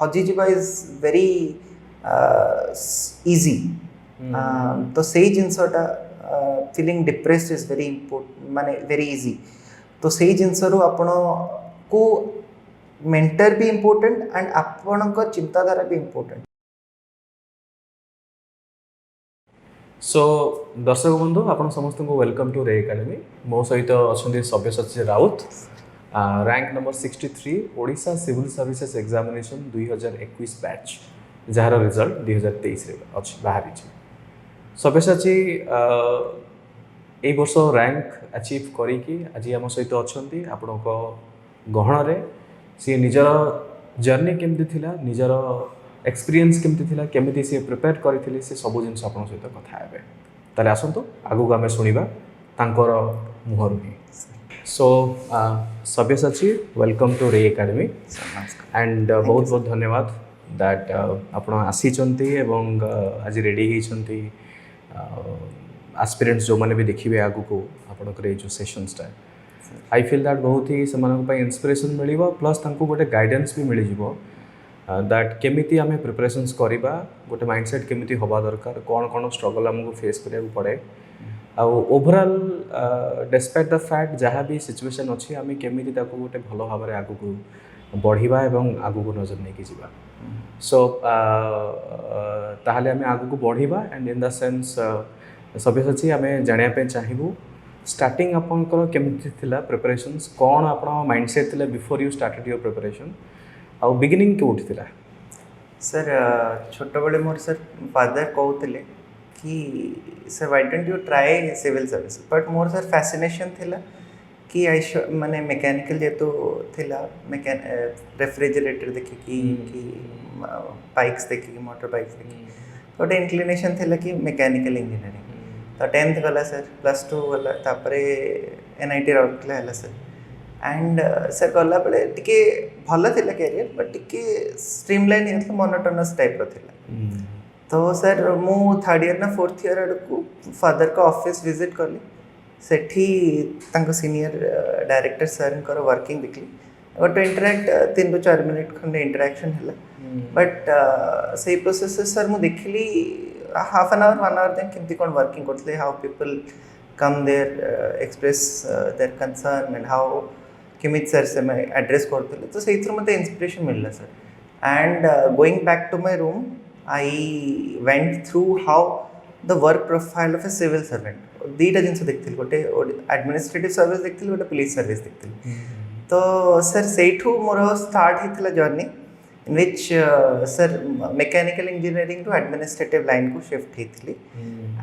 हजिजा is very easy तो से जिनसटा feeling depressed is very important माने वेरी इजी तो से जिनस आपण को मेंटर भी इम्पोर्टेंट एंड आपण चिंताधारा भी इम्पोर्टेंट। सो दर्शक बंधु आपण समस्त को वेलकम टू रे एकेडमी। मो सहित अच्छा Sabyasachi Rout rank number 63 Odisha civil services examination 2021 batch जार रिजल्ट 2023 अच्छी बाहरी। सब्यसाची ए वर्ष रैंक अचीव करी आज आम सहित अच्छा आपण गहन सी निजर जर्नी केमती थिला निजर एक्सपीरियंस केमती थिला केमती सी प्रिपेयर करथिले से सब जिनस आपण सहित कथा हेबे। ताले आसंतो आगु आमे सुनिबा तांकर मुहरु ही। सो सब्यसाची वेलकम टू रे एकेडमी एंड बहुत बहुत धन्यवाद दैट आपण आसीचंती एवं आज रेडी हेचंती एस्पिरेंट्स जो माने भी देखिबे आगु को आपनकर ए जो सेशंसटा आई फील दैट बहुत ही सेमानक पय इंस्पिरेशन मिलिबो प्लस तांको गोटे गाइडेंस भी मिल जिवो दैट केमिति आमे प्रिपरेशंस करिबा गोटे माइंडसेट केमिति होबा दरकार कोन कोन स्ट्रगल हमको फेस करिया पड़े आ ओवरऑल डिस्पाइट द फैक्ट जहाँ भी सिचुएशन अच्छी आम केमिति ताको गोटे भल भाव में आगू को बढ़िबा एवं आगू को नजर नहीं जिबा। सो ताहले आम आगू को बढ़िबा and in the sense Sabyasachi आम जानिया पे चाहिबू स्टार्टिंग आपनकर केमिति थिला प्रिपरेशंस कोन आपन माइंडसेट थिला before you started your preparation आ बिगिनिंग के उठी थिला। सर छोट बड़े मोर सर फादर कहते कि sir why don't you try civil service but मोर सर फैसिनेशन थिला कि आई माने मैकेनिकल जेतु थिला रेफ्रिजरेटर देखि कि बाइक्स देखि मोटर बाइक्स देखि गोटे इंक्लिनेशन थिला कि मैकेनिकल इंजीनियरिंग तो 10th गला सर +2 गला तापरे NIT राउरकेला हला सर एंड सर गला बेले टिके भल थिला कैरियर बट टिके स्ट्रीमलाइन हे मोनोटोनस टाइप रो थिला। तो सर मु 3rd ईयर ना 4th ईयर आड़कू फादर का ऑफिस विजिट कली सेठी तांको सीनियर डायरेक्टर सर कर वर्किंग देखली गोटे इंटराक्ट 3 to 4 मिनट खंडे इंटरेक्शन है बट से प्रोसेस सर मु देखली half an hour 1 hour then केमती कोन वर्किंग करथले how people come there express their concern and how केमित sir से मैं एड्रेस करथले तो सेइथर मते इंस्पिरेशन मिलला sir and going back to my room I went through how the work profile of a civil servant दीटा जिनस देखथिल गोटे एडमिनिस्ट्रेटिव सर्विस देखथिल गोटे पुलिस सर्विस देखथिल तो सर सेठू मोर स्टार्ट हेतिला journey in which sir mechanical engineering to administrative line को शिफ्ट हेतिली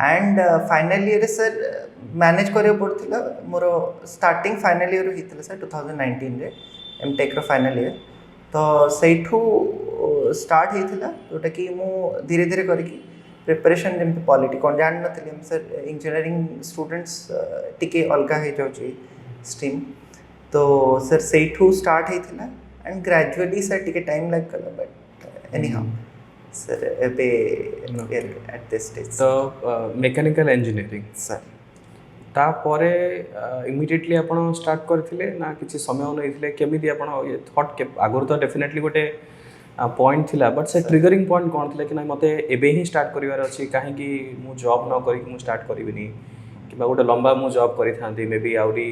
and final year sir manage करियो पड़थिला मोर स्टार्टिंग फाइनल ईयर हेतिला सर 2019 रे एमटेक रो फाइनल ईयर तो सेठू स्टार्ट होता जोटा कि मु धीरे धीरे करके प्रिपरेशन जमी पॉलिटी कौन जान नी सर इंजीनियरिंग स्टूडेंट्स टिके अलग हो जाए स्ट्रीम तो सर सेठू स्टार्ट होता एंड ग्रेजुअली सर टिके टाइम लग गला but any how sir at this stage तो मेकानिकल इंजीनियरिंग सर तापरे इमिडिएटली आपण स्टार्ट करथिले ना किछि समय नैथिले केमिति आपण ये थॉट के आगर तो डेफिनेटली गोटे पॉइंट थिला बट से ट्रिगरिंग पॉइंट कोन थिला कि ना मते एबे ही स्टार्ट करिवार अछि काहे कि मु जॉब न करी कि मु स्टार्ट करिबिनी कि गोटे लंबा मु जॉब करि थांती मे बी आउरी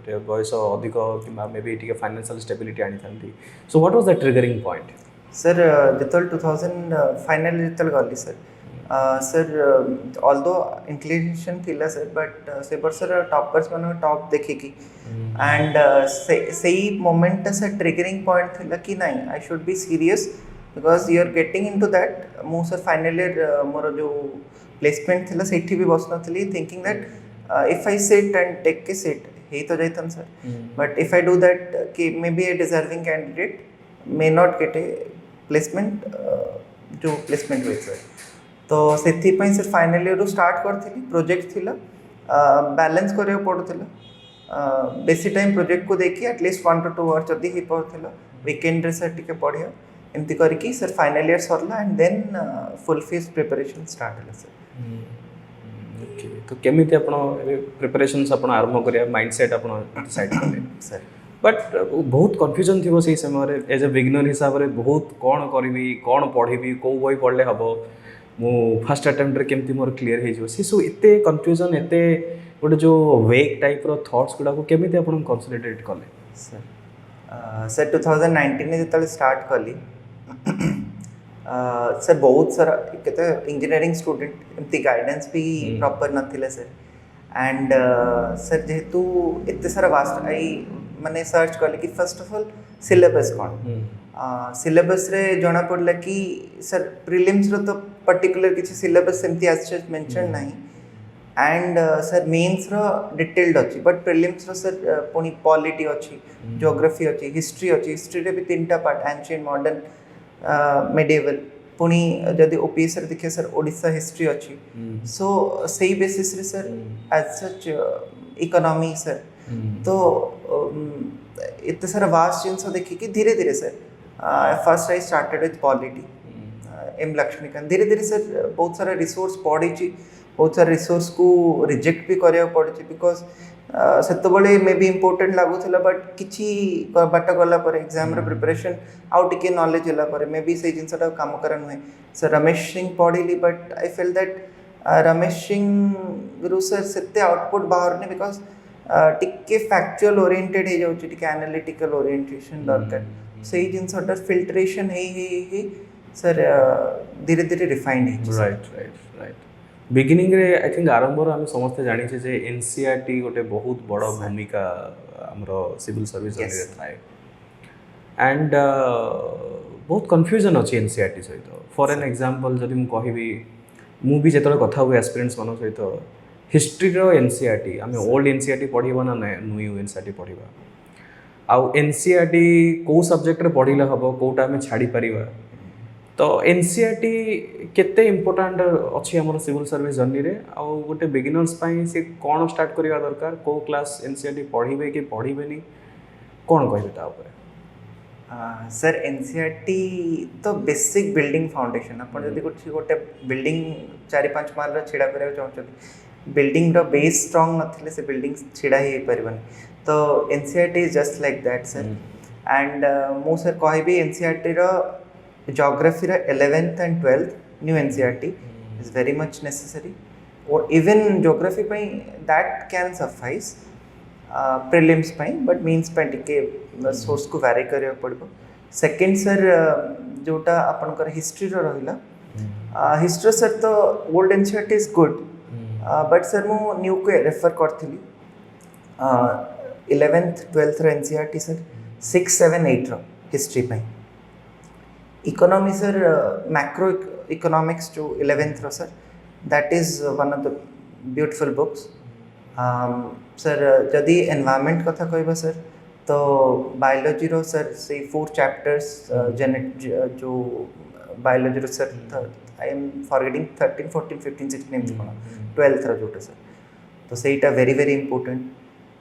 बयस अधिक कि मे बी टिके फाइनेंशियल स्टेबिलिटी आनी थांती so what was the triggering point sir जेतल 2000 फाइनल जेतल गली सर सर ऑल्दो इंक्लिनेशन थिला सर बट से पर सर टॉपर्स मन टॉप देखि कि एंड सही मोमेंट सर ट्रिगरिंग पॉइंट थिला कि नहीं I should be serious because you are getting into that मु सर फाइनल ईयर मोर जो प्लेसमेंट थिला सेठी भी बस नथली thinking that if I sit and take के सिट हे तो जाइतन sir but if I do that कि मे be a deserving candidate may not get a placement जो प्लेसमेंट हुए सर तो से सर फाइनल ईयर स्टार्ट करी प्रोजेक्ट थिला बैलेंस करियो पड़ुला बेसी टाइम प्रोजेक्ट को देखी एटलिस्ट 1 to 2 आवर जदि ही पड़ुला वीकेंड रे सर टिके पढ़िया एमती करके सर फाइनल ईयर सरला and then full phase preparation start होला सर। ओके तो केमिति आपण प्रिपरेशंस आपण आरंभ करिया माइंडसेट आपण डिसाइड करले सर बट बहुत कन्फ्यूजन थी से समय एज ए बिगिनर हिसाब से बहुत कौन करी कौन पढ़ी कौ बही पढ़ले हम मु फर्स्ट अटेम्प्ट केमती मोर क्लीयर हो सब एत कन्फ्यूजन एत गोटे जो वेक टाइप थॉट्स गुड़ा को केमी आप कनसोलिडेट कले सर 2019 में जो स्टार्ट कली सर बहुत सारा कहते इंजीनियरिंग स्टूडेंट एमती गाइडेंस भी प्रॉपर नथिले सर एंड सर जेहेतु एत सारा वास्ट आई माने सर्च कले कि फर्स्ट ऑफ ऑल सिलेबस कौन सिलेबस रे जना पड़ला कि सर प्रीलिम्स रो तो पर्टिकुलर किसी सिलेबस सेमती एज सच मेंशन नहीं एंड सर मेन्स रो डिटेल्ड अच्छी बट प्रीलिम्स रो सर पुनी पॉलिटी अच्छी ज्योग्राफी अच्छी हिस्ट्री रे भी तीनटा पार्ट एंशिएंट मॉडर्न मेडिएवल पुनी जदि ओपीएस रे देखिए सर ओडिशा हिस्ट्री अच्छी सो सही बेसिस रे sir as such economy sir तो इतने सारा वास्ट जिनस देखिए कि धीरे धीरे sir first I started with polity M Laxmikanth धीरे धीरे सर बहुत सारा रिसोर्स पढ़ी बहुत सारा रिसोर्स को रिजेक्ट भी करिया पड़े बिकॉज से मे बी इम्पोर्टेंट लगुला बट किसी बाट गला एग्जाम प्रिपरेशन आउ टिके नॉलेज होला पर मे बी से जिनसा काम कर नुहे सर रमेश सिंह पढ़ी but I fill that Ramesh Singh रु सर से आउटपुट बाहर नहीं बिकॉज टिके फैक्चुअल ओरिएंटेड हो जाउची टिके एनालिटिकल ओरिएंटेशन दरकार से जिनसा फिल्ट्रेशन है सर धीरे धीरे रिफाइंड है राइट राइट राइट बिगिनिंग रे आई थिंक आरंभ आम समस्ते जानी जे एनसीईआरटी गोटे बहुत बड़ भूमिका आमर सिविल सर्विस थाए एंड बहुत कन्फ्यूजन अच्छी एनसीईआरटी सहित फॉर एन एग्जांपल जदि मु कहबी मु भी जेतले कथा हुए एस्पिरेंट्स मान सहित हिस्ट्री रो एनसीईआरटी आम ओल्ड एनसीईआरटी पढ़ा ना न्यू एनसीईआरटी पढ़ा आउ एनसीईआरटी को सब्जेक्ट रे पढ़िले हम कोटा आम छाड़ी परिबा तो एनसीईआरटी केते इम्पोर्टेंट अच्छी आम सिविल सर्विस जर्नी रे आउ गोटे बिगिनर्स पाई से कौन स्टार्ट करवा दरकार को क्लास एनसीईआरटी पढ़िबे कि पढ़िबेनी कौन कहबे ता ऊपर सर एनसीईआरटी तो बेसिक बिल्डिंग फाउंडेशन अपन जदि गोटे बिल्डिंग 4-5 माल छिड़ा करा चाहते बिल्डिंग रो बेस स्ट्रांग नथिले से बिल्डिंग छिड़ा ही परबनी तो NCERT is just like that sir and मो सर कहबी एनसीईआरटी रो geography रा 11th and 12th new NCERT is very much necessary or even geography pi that can suffice prelims pi but means पाई टिके source को vary करिया पड़बो second sir जोटा अपन कर history रो रहिला history सर तो old NCERT is good but sir मु new को refer करथिली 11th 12th रो NCERT सर 6 7 8 रो history पाई इकोनॉमी सर मैक्रो इकोनॉमिक्स जो 11th रो sir that is one of the beautiful books sir जदि एनवायरनमेंट कथा कहबा सर तो बायोलॉजी रो सर से 4 चैप्टर्स जो बायोलॉजी रो सर आई एम फॉरगेटिंग 13 14 15 16 एमती कोन 12th रो जोटा सर तो सेटा very very important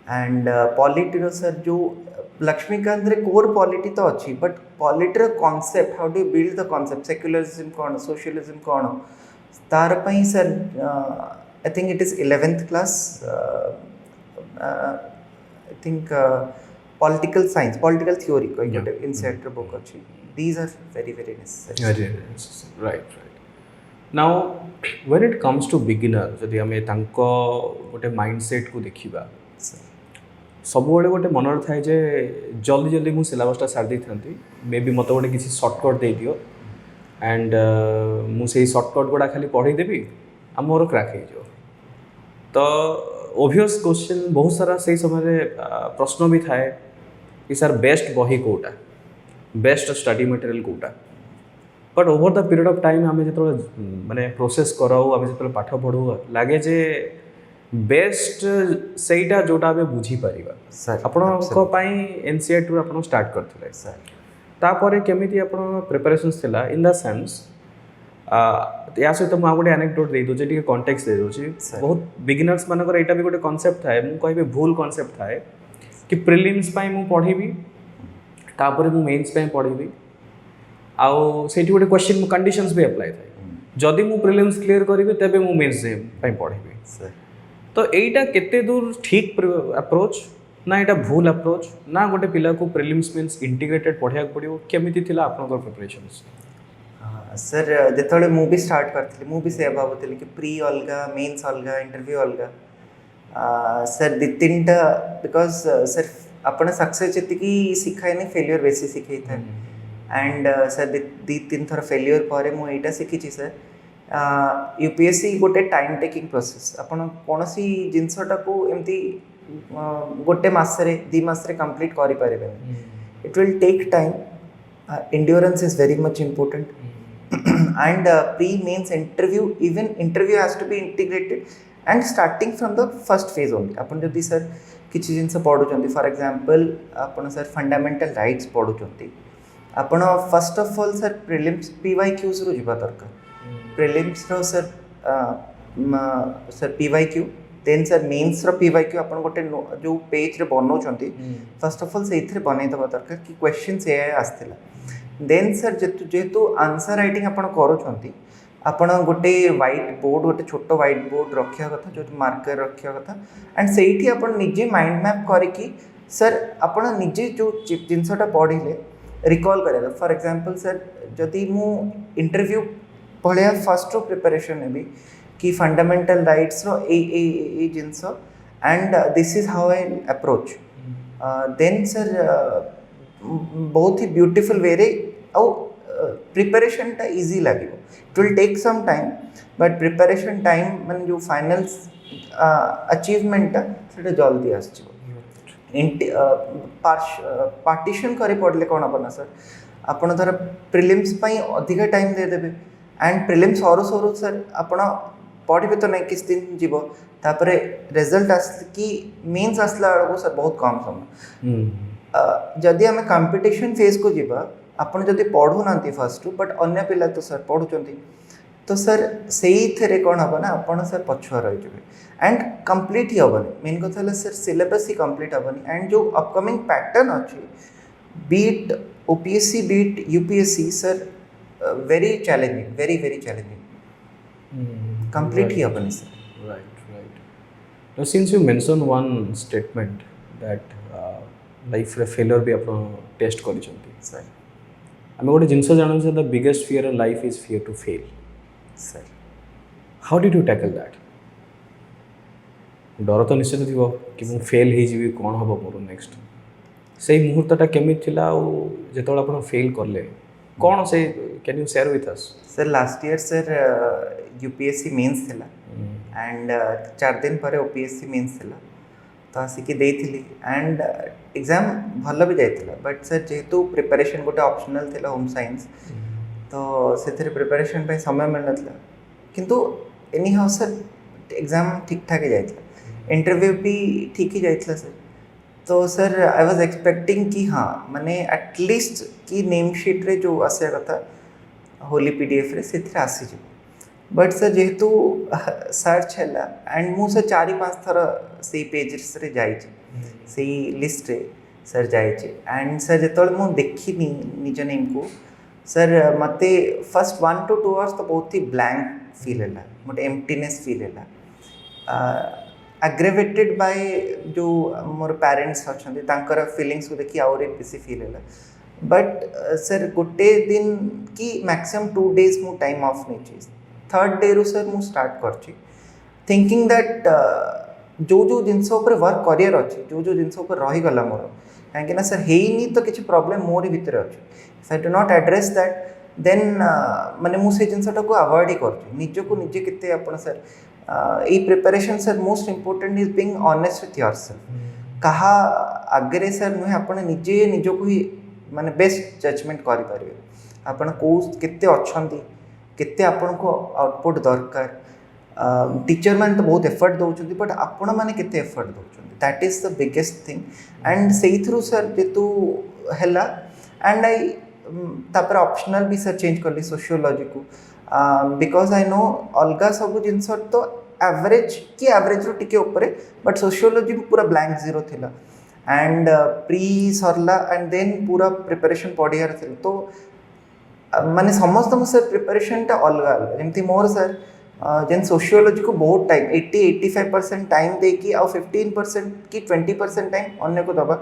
and polity रो सर जो लक्ष्मीकांत रे कोर पॉलिटी तो अच्छी बट पॉलिटी रो concept how do build the concept secularism कौन सोशलिज्म कौन तार पई sir I think it is 11th class I think political science political theory कोई गोटे इनसेक्ट बुक अच्छी these are very very necessary right right now when it comes to beginner जदि हमें तांको गोटे माइंडसेट को देखिबा सब गोटे मनर थाए जे जल्दी जल्दी मुझे सिलेबसटा सारी था मे बी मत गोटे किसी सर्टकट दे दियो एंड मुझे सर्टकट गुड़ा खाली पढ़ईदेवी आ मोर क्रैक हो तो ओबियस क्वेश्चन बहुत सारा से समय प्रश्न भी थाए कि सर बेस्ट बही कोटा बेस्ट स्टडी मटेरियल कोटा but over the period of time आम जो माने प्रोसेस कराऊ आम जो पाठ पढ़ू लगे जे बेस्ट सेटा जोटा आम बुझीपर आपण एनसीईआरटी आप स्टार्ट करते सर तापर केमी आप प्रिपरेशन थिला इन द सेंस या सहित मुझे गोटे एनेक्डोट दे दूसरे टी कॉन्टेक्स्ट दे दूसरी बहुत बिगिनर्स मानकर यहाँ भी गोटे कॉन्सेप्ट थाए मुझे कह भूल कॉन्सेप्ट थाए कि प्रिलिम्स मुझे पढ़ी तापर मुझे मेन्स पढ़ी आउ से गोटे क्वेश्चन कंडीशंस भी अप्लाई थाए जदि मुझे प्रिलिम्स क्लीयर करी तेज मुझे मेन्स पढ़ी तो यहीटा केते दूर ठीक अप्रोच ना यहाँ भूल अप्रोच ना गोटे पिला को प्रिलिम्स मीन्स इंटीग्रेटेड पढ़ा पड़ो केमी थी आपंकर प्रिपरेशन्स? सर जिते मुझे स्टार्ट करी मुझे से भावुली कि प्री अलग मेन्स अलग इंटरव्यू अलग सर दी तीन टा बिकज सर आपने सक्सेस जी शिखाएनि फेल्योर बेसी शिखे था एंड सर दी तीन थर फेल्योर पर मुझे शिखी सर यूपीएससी गोटे टाइम टेकिंग प्रोसेस आपन कौन सी जिनसटा को एमती गोटे मसरे दी मसरे कंप्लीट करि पारे it will take time endurance is very much important and pre-mains interview even interview has to be integrated and starting from the first phase only अपन जदि सर किसी जिनस पढ़ुचंती फॉर एग्जांपल अपन सर फंडामेंटल राइट्स पढ़ुचंती अपन first of all sir prelims PYQs रु जिबा दरकार प्रीलिम्स रो sir sir PYQ then sir mains रो पीवाईक्यू अपन गोटे जो पेज रे बनौचंती फर्स्ट ऑफ ऑल सेइथरे बनै दबा दरकार कि क्वेश्चंस ए आस्थिला देन सर जेहेतु आंसर राइटिंग आपण करूछंती आपण गोटे व्हाइट बोर्ड गोटे छोट व्हाइट बोर्ड रखिया कथा जो मार्कर रखिया कथा एंड सेठी आपण निजे माइंड मैप करके सर आपण निजे जो जिनसटा पढ़िले रिकॉल करेगा फॉर एग्जांपल सर जदि मु इंटरव्यू पढ़िया फर्स्ट रो प्रिपरेशन नेबी कि फंडामेंटल राइट्स रो ए जिनस and this is how I approach then sir बहुत ही ब्यूटीफुल वे रे आउ प्रिपरेशन टा इजी लगे it will take some time but preparation time माने जो फाइनल अचीवमेंट से जल्दी आस पार्टीशन करे पड़े कौन हम ना सर आपड़ धर प्रिलिम्स अधिक टाइम देदेवे एंड प्रिलिम्स सरू सरू सर आपड़ पढ़े तो नहीं किस दिन जीव तापर रिजल्ट आस कि मेन्स आसला बेलू सर बहुत कम समय जदि आम कंपिटिशन फेज को जीवा आपन जदि पढ़ू ना फर्स्ट बट अन्य पिला तो सर पढ़ुंट तो सर से कौन हम ना आपड़ सर पछुआ रही एंड कंप्लीट ही हेनी मेन कथा सर सिलेबस ही कंप्लीट हेनी एंड जो अपकमिंग पैटर्न अच्छी बीट ओपीएससी बीट UPSC sir very challenging very very challenging complete ही हेनी sir Now, since you mentioned one statement that life रे failure भी आपण टेस्ट करिसंती सर आमे गोटे जिंस जानू से the biggest fear in life is fear to fail sir how did you tackle that डर तो निश्चित थी कि मु फेल हो जी कौन हम मोर नेक्स्ट से मुहूर्तटा केमी थिला जो आप फेल कले कौन से can you share with us sir last year sir UPSC mains थिला एंड 4 दिन पर ओपीएससी मेंस थिला तो आसिकी देइथिली एंड एग्जाम भल भी जाइथिला बट सर जेहेतु प्रिपरेशन गोटे ऑप्शनल थिला होम साइंस तो से प्रिपरेशन पे समय मिल नथिला किंतु एनी हाउ सर एग्जाम ठीक ठाक जाइथिला इंटरव्यू भी ठीक ही जाइथिला सर तो सर आई वाज एक्सपेक्टिंग कि हाँ माने एटलिस्ट कि नेम शीट रे जो आसिया कथा होली पीडीएफ रे से आसी जो बट सर जेहेतु सर्च है एंड मु सर 4-5 थर से पेजेस रे जाइए से लिस्ट रे सर जाइए एंड सर जो मु देखनी निज नेम को सर मते फर्स्ट 1 to 2 आवर्स तो बहुत ही ब्लैंक फील है गोटे एम्प्टीनेस फील है एग्रेवेटेड बाय जो मोर पेरेंट्स अच्छा फीलिंग्स को देखिए आउरी बेसी फील है बट सर गोटे दिन कि मैक्सिमम 2 days मु टाइम ऑफ नहीं चाहिए 3rd डे रु सर मु स्टार्ट कर थिंकिंग दैट जो जो जिनस वर्क करियर अच्छी जो जो जिनस रहीगला मोर कहीं सर है तो किसी प्रॉब्लम मोर भितर अच्छी if I do not address that then माने मुझे जिनसटा को अवॉइड ही कर निजे केते आपण सर ये preparation sir most important is being honest with yourself कहा आगे सर नुहे आपण निजे निजको ही माने बेस्ट जजमेंट करि परिबे आपण को केते अछंती केते आपण को आउटपुट दरकार टीचर मैंने तो बहुत एफर्ट दौरान बट आपण मैंने केते एफर्ट दौरान that is the biggest thing and से थ्रू सर जेतु हैला एंड आई तापर ऑप्शनल भी सर चेंज कली सोशियोलॉजी को बिकॉज आई नो अलग सब जिनस तो एवरेज कि एवरेज रो टिके ऊपर बट सोशियोलॉजी पूरा ब्लैंक जीरो थिला एंड प्री सरला एंड देन पूरा प्रिपरेशन पढ़ियार थिला तो माने समस्त सर प्रिपरेशन टा अलग अलग जमती मोर सर जेन सोशियोलोजी को बहुत टाइम 80-85% टाइम देकी आ 15% कि 20% टाइम अन्य को दबा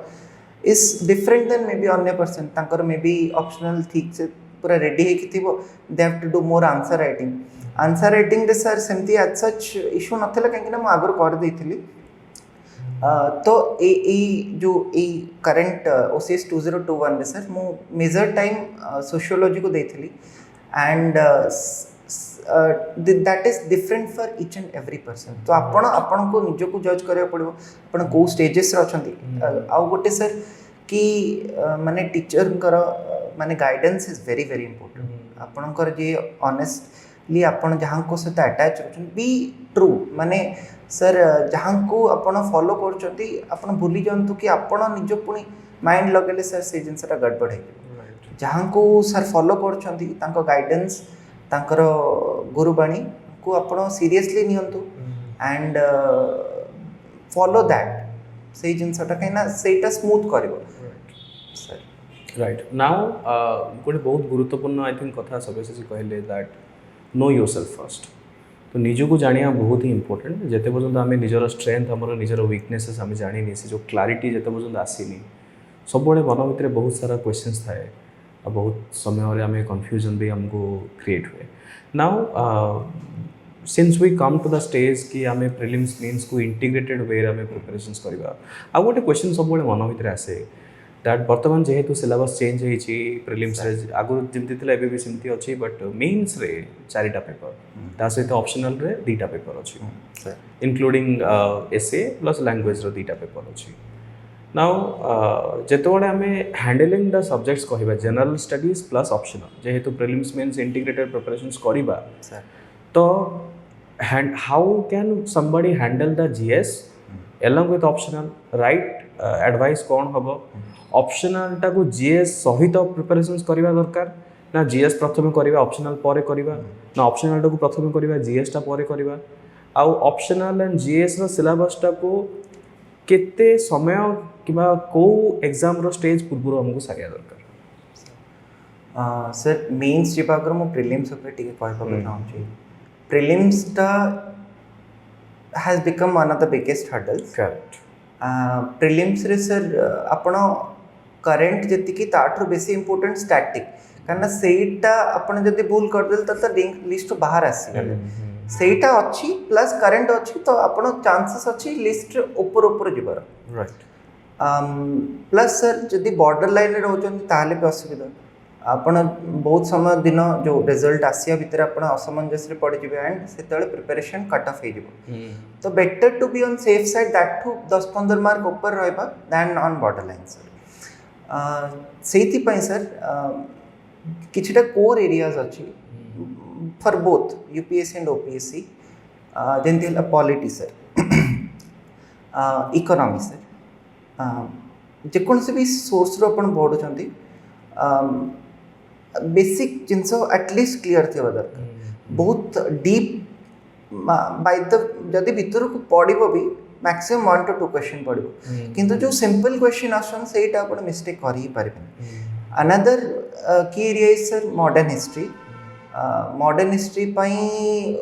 is different than maybe अन्य पर्सन तांकर मे बी ऑप्शनल ठीक से पूरा रेडी है कि थिबो they have to do more answer writing रे सर सेमती एज सच इशू नथिला काहे ना म आगर कर देइथिली तो ए जो ए करंट OCS 2021 रे सर मु मेजर टाइम सोशियोलॉजी को देइथिली and that is different for each and every person तो आपण को निज को जज करिया पड़िबो आपण को स्टेजेस रे अछंती आ गोटे सर कि माने टीचर माने guidance is very very important आपणकर जे ऑनेस्टली आपण जहां को सहित अटैच होचन बी ट्रू माने सर जहां को आपण फॉलो करचती आपण भूली जंतु कि आपण निज पुनी माइंड लगेले सर से जिनसटा गड़बड़ है जहां को सर फॉलो करचती तांको गाइडेंस तांकर गुरुबाणी को आपण सीरियसली नियंतु एंड फॉलो दैट से जिनसटा कहिना सेटा स्मूथ करबो सर राइट नाउ गोटे बहुत गुरुत्वपूर्ण आई थिंक कथा सबसे कहले दैट नो योरसेल्फ फर्स्ट तो निजको जानिया बहुत ही इंपोर्टेंट जिते पर्यंत आम निजर स्ट्रेंथ आम निजर वीकनेसेस आम जानी से जो क्लारिटी जिते पर्यंत आसीनी सब मन भितर बहुत सारा क्वेश्चंस थाए बहुत समय आम कन्फ्यूजन भी हमको क्रिएट हुए now since we come to the stage कि आम प्रिलिम्स मेन्स को इंटीग्रेटेड वे आम प्रिपरेशंस करवा आ गोटे क्वेश्चन सब मन भितर आसे दैट बर्तमान जेहेतु सिलेबस चेंज होती प्रिलिम्स आगु जमी थी एवं भी सेमती अच्छी बट मेन्स रे 4टा पेपर ता सहित ऑप्शनल रे 2टा पेपर अच्छी इंक्लूडिंग एसए प्लस लैंग्वेज रो 2टा पेपर अच्छी नाउ जितेबाला आम हैंडलिंग द सब्जेक्ट्स कहवा जनरल स्टडीज प्लस ऑप्शनल जेहेतु प्रिलिम्स मेन्स इंटीग्रेटेड प्रिपरेशंस करवा तो how can somebody handle the GS along with optional right advice कौन हम ऑप्शनल टा को जीएस सहित प्रिपरेशंस करवा दरकार ना जीएस प्रथम करवा ऑप्शनल पर करवा ना ऑप्शनल टा को प्रथम करवा जीएस टा पर करवा आउ ऑप्शनल एंड जीएस रो सिलेबस टा को केते समय किबा को एग्जाम रो स्टेज पूर्व हमको सारिया दरकार सर मेन्स जे पाकर मो प्रीलिम्स ऊपर टिके कहबा चाहूँ प्रीलिम्स टा has become one of the biggest hurdles correct prelims रे सर आपण करेंट जति ताठू बेसी इंपोर्टेंट स्टैटिक कारण सेटा आपण जदि भूल कर देल त लिस्ट बाहर आसी गले सेटा अच्छी प्लस करेंट अच्छी तो आपण चांसेस अच्छी लिस्ट ऊपर ऊपर जिबार राइट प्लस सर जदि बॉर्डर लाइन रे रहउछन ताले भी असुविधा आपण बहुत समय दिन जो रिजल्ट आसिया भितर आपण असमंजस रे पड़ जिवे एंड सेतले प्रिपरेशन कट ऑफ हे जिवो तो better to be on safe side that to 10-15 mark ऊपर रहबा then on border line sir सेति पई सर किछटा कोर एरियाज अछि for both UPSC and OPSC जेंति हला पॉलिटी सर इकोनॉमी सर जे कोन से भी सोर्स रो आपण पढुचंती बेसिक जिनस एटलिस्ट क्लीयर थी दरकार बहुत डीप बाय द जदि भीतर को पढ़ो भी मैक्सिमम 1 to 2 क्वेश्चन पढ़ो किंतु जो सिंपल क्वेश्चन आसन सेटा आपण मिस्टेक कर ही पारे another key area is sir modern history पई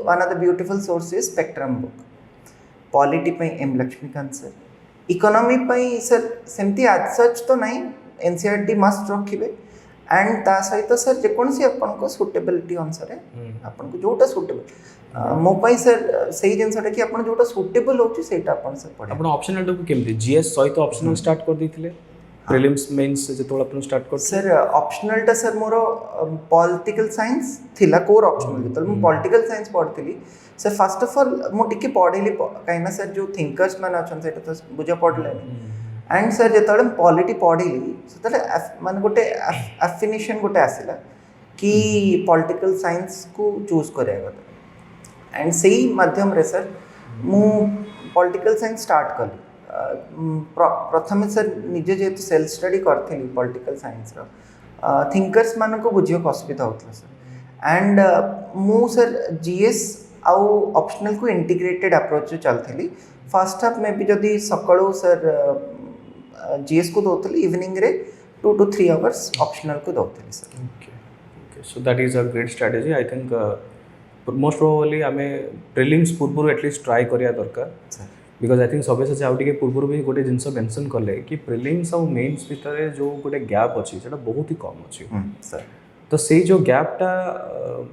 one of the beautiful sources spectrum book polity पई एम लक्ष्मीकांत सर इकोनॉमी पई सर सेमती एज सच तो नहीं एनसीईआरटी मस्ट रखिबे एंड ता सहित सर जेकोसी आपन को सुटेबिलिटी अनुसार आपन को जोटा सुटेबल मो पई सर सही जिनसटा कि आपन जोटा सुटेबल होची सेटा आपन सर पढे आपन ऑप्शनल को केमती जीएस सहित ऑप्शनल स्टार्ट कर दिथिले प्रीलिम्स मेंस जेतोळ आपन स्टार्ट कर सर ऑप्शनल टा सर मोर पॉलिटिकल साइंस थिला कोर ऑप्शनल जेतल मो पॉलिटिकल साइंस पढथिली सर फर्स्ट ऑफ ऑल मो टिके पढिली काइना सर जो थिंकर्स मान अछन सेटा तो बुझा पडले एंड सर जो पॉलिटी पढ़ी से मान गोटे एफिनेशन गोटे आसला कि पॉलिटिकल साइंस को चूज करेगा एंड से ही माध्यम रे सर मु पॉलिटिकल साइंस स्टार्ट कली प्रथम सर निजे जेहेतु सेल्फ स्टडी करी पॉलिटिकल साइंस थिंकर्स मान को बुझे असुविधा होता सर एंड मु सर जीएस आउ ऑप्शनल को इंटीग्रेटेड अप्रोच चलती फर्स्ट हाफ में भी जदि सकाळू सर जीएस को दौली इवनिंग रे 2 to 3 आवर्स ऑप्शनल को दौली sir okay so that is a great strategy I think most probably आम प्रिलिम्स पूर्व एटलिस्ट ट्राए करिया दरकार sir because I think Sabyasachi आउ टे पूर्व भी गोटे जिनस मेंशन कले कि प्रिलिम्स और मेन्स भितर जो गोटे गैप अच्छी से बहुत ही कम अच्छी सर तो से जो गैपटा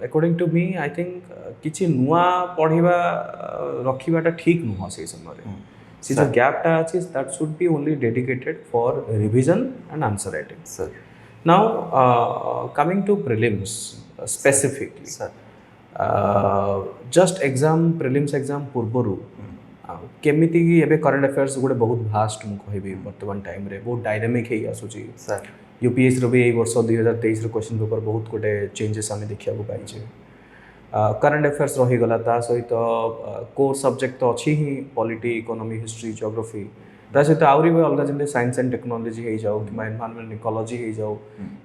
according to me I think किसी नुआ पढ़ा रखाटा ठीक नुह से समय से जो गैपटा अच्छी that should be only dedicated for revision and answer writing sir now coming to prelims specifically sir just exam prelims exam पूर्वर केमिति एबे करंट अफेयर्स गोटे बहुत भास्ट मुझे कहबी वर्तमान टाइम रे बहुत डायनामिक है आसूची सर यूपीएस रो भी यही वर्ष 2023 क्वेश्चन पेपर बहुत गोटे चेंजेस आम देखा पाइचे करंट अफेयर्स रहीगला ता सहित कोर सब्जेक्ट तो अच्छी ही पॉलिटी इकोनॉमी हिस्ट्री जियोग्राफी ता सहित आहरी भी अलग जमी साइंस एंड टेक्नोलॉजी हो जाओ कि एनवायरनमेंट इकोलॉजी हो जाओ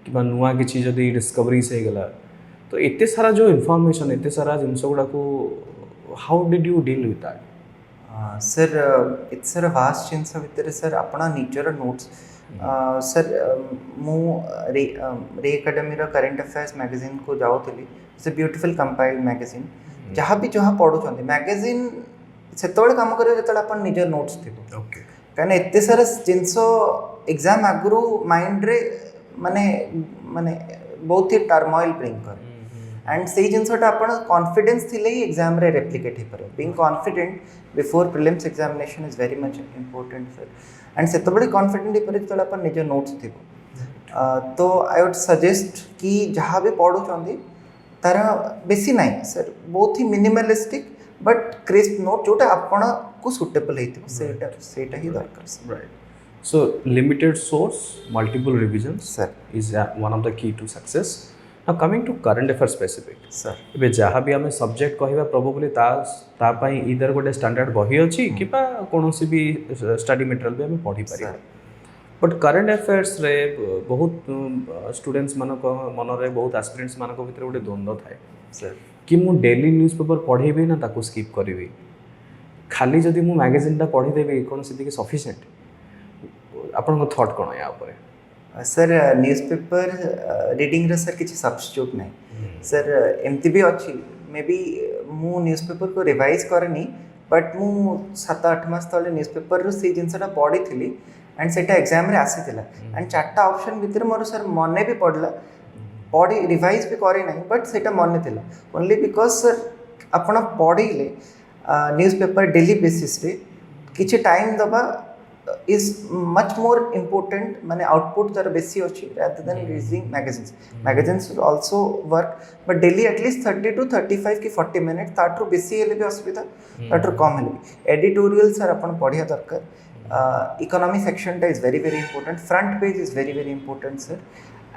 कि नुआ किसी जदि डिस्कवरीज हो गला तो एते सारा जो इनफॉरमेशन एते सारा जिनस गुड़ा को how did you deal with that sir it's sir vast जिनस भितर सर अपना निजर नोट्स सर मु रे एकेडमी करंट अफेयर्स मैगजीन को जाऊली it's a beautiful compiled magazine जहाँ भी जहाँ पढ़ुं मैगजीन से काम कर जो निज नोट्स थी कहीं एत सारा जिनस एग्जाम आगु माइंड रे माने माने बहुत ही टर्मोइल ब्रिंग करे एंड से जिनसटा आपण कॉन्फिडेंस थिले ही एग्जाम रे रेप्लिकेट हो पारे being confident before prelims examination is very much important sir and से कॉन्फिडेंट हो पारे जो अपन निज नोट्स थी तो आई वुड सजेस्ट कि जहाँ भी पढ़ुं तार बेसी ना सर बहुत ही मिनिमलिस्टिक बट क्रिस्प नोट जोटा आपण को सुटेबल होता ही दरकार right so limited source multiple revisions sir is one of the key to success now coming to current affair specific sir ए जहाँ भी आम सब्जेक्ट कहवा प्रोबेबली तापाई इधर गोटे स्टैंडर्ड बही अच्छी कि कौन भी स्टडी मटेरियल भी आम पढ़ी पार बट करंट अफेयर्स रे बहुत स्टूडेंट्स मानक मन रे बहुत एस्पिरेंट्स मानक भितर गोटे द्वंद्व थाए सर कि मु डेली न्यूज़ पेपर पढ़ेबी ना ताको स्किप करी खाली जदि मु मैगजीन पढ़ीदेवी कौन से सफिशिएंट आपन थॉट कौन या ऊपर सर न्यूज़पेपर रीडिंग रे सर किसी सब्स्टिट्यूट नहीं सर एमती भी अच्छी मे बी मु न्यूज़पेपर को रिवाइज करनी बट मु 7-8 मास तले न्यूज़पेपर रो से जिनसटा पढ़ी थी एंड सेटा एग्जाम रे आसी थिला एंड चारटा ऑप्शन भितर मोर सर मने भी पड़ला पढ़ी रिवाइज भी करे नहीं बट सेटा मने थिला ओनली बिकॉज सर आपण पढ़ीले न्यूज़पेपर डेली बेसिस रे किछि टाइम दबा इज मच मोर इम्पोर्टेंट माने आउटपुट तार बेसी अच्छी rather than reading magazines also work but daily at least 30 to 35 कि 40 मिनट ताठू बेसी हेले भी असुविधा ताठू कम हेले भी एडिटोरियल सर अपन पढ़िया दरकार economy section is very very important front page is very very important sir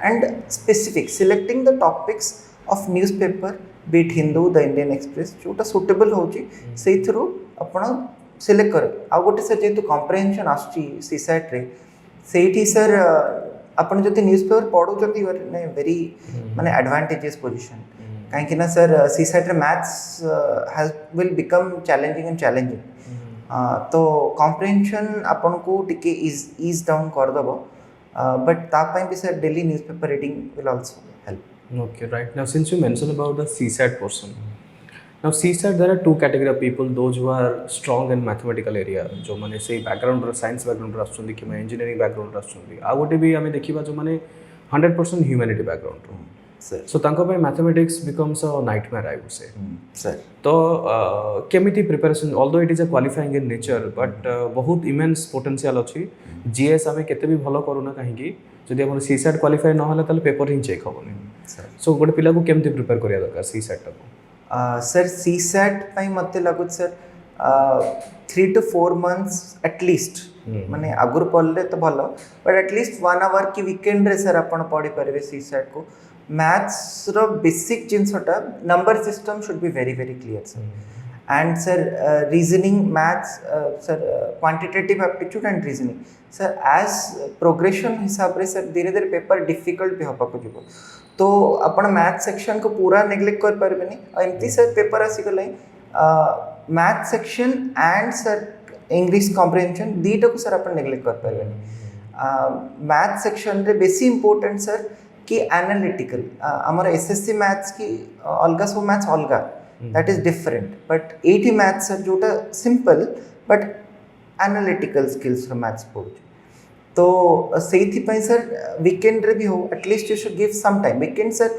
and specific selecting the topics of newspaper be it Hindu the Indian Express जोटा सुटेबल होची से थ्रू आपण सिलेक्ट कर आउ गोटे सर जेहेतु कम्प्रेहेंशन आसुची सीसैट रे सेठी सर आपण जति न्यूज़पेपर पढ़ुचंती you are in a very माने एडवांटेजियस पोजीशन काहे ना सर सीसैट रे maths has will become challenging and challenging तो कम्प्रेहेंशन आपण को टिके इज डाउन कर दबो बट तापाई भी sir daily newspaper reading will also help okay right now since you mention about the CSAT portion now CSAT there are two category of people those who are strong in mathematical area जो माने से background रो science background रो आछुंदी कि engineering background रो आछुंदी आ गोटे भी आमे देखिबा जो माने 100% ह्यूमैनिटी बैकग्राउंड रो सर सो तांको पे mathematics becomes a nightmare I would say sir तो केमिति preparation although it is a qualifying in nature but बहुत इमेंस पोटेंशियल अछि जीएस आमे केते भी भलो करूना काहे कि जदि हमर सीसैट क्वालिफाई न होला ताले पेपर ही चेक होबनी सो गोटे पिला को केमिति प्रिपेयर करिया दरकार सीसैट को सर सीसैट मत लगुच सर 3 to 4 months एटलिस्ट माने आगुर पढ़ले तो भल बट एटलिस्ट 1 hour कि वीकेंड रे सर आपण पढ़ी पारे सीसैट को मैथ्स रो बेसिक जिनसटा number system should be very very clear sir and sir reasoning maths sir quantitative aptitude and reasoning sir as progression हिसाब रे सर धीरे धीरे पेपर डिफिकल्ट भी होपा को जीवो तो अपन मैथ सेक्शन को पूरा नेग्लेक्ट कर पारबेनी एमती सर पेपर आसीगला math section and sir English comprehension दीटा को सर अपन नेग्लेक्ट कर पारबेनी मैथ सेक्शन रे बेसी इंपोर्टेंट सर कि एनालिटिकल हमर एसएससी मैथ्स की अलगा सब मैथ्स अलगा दैट इज डिफरेंट बट एटी मैथ्स सर जोटा सिंपल बट एनालिटिकल स्किल्स रो मैथ्स पढ़ुचे तो से सर वीकेंड रे भी हो at least you should give some time weekend sir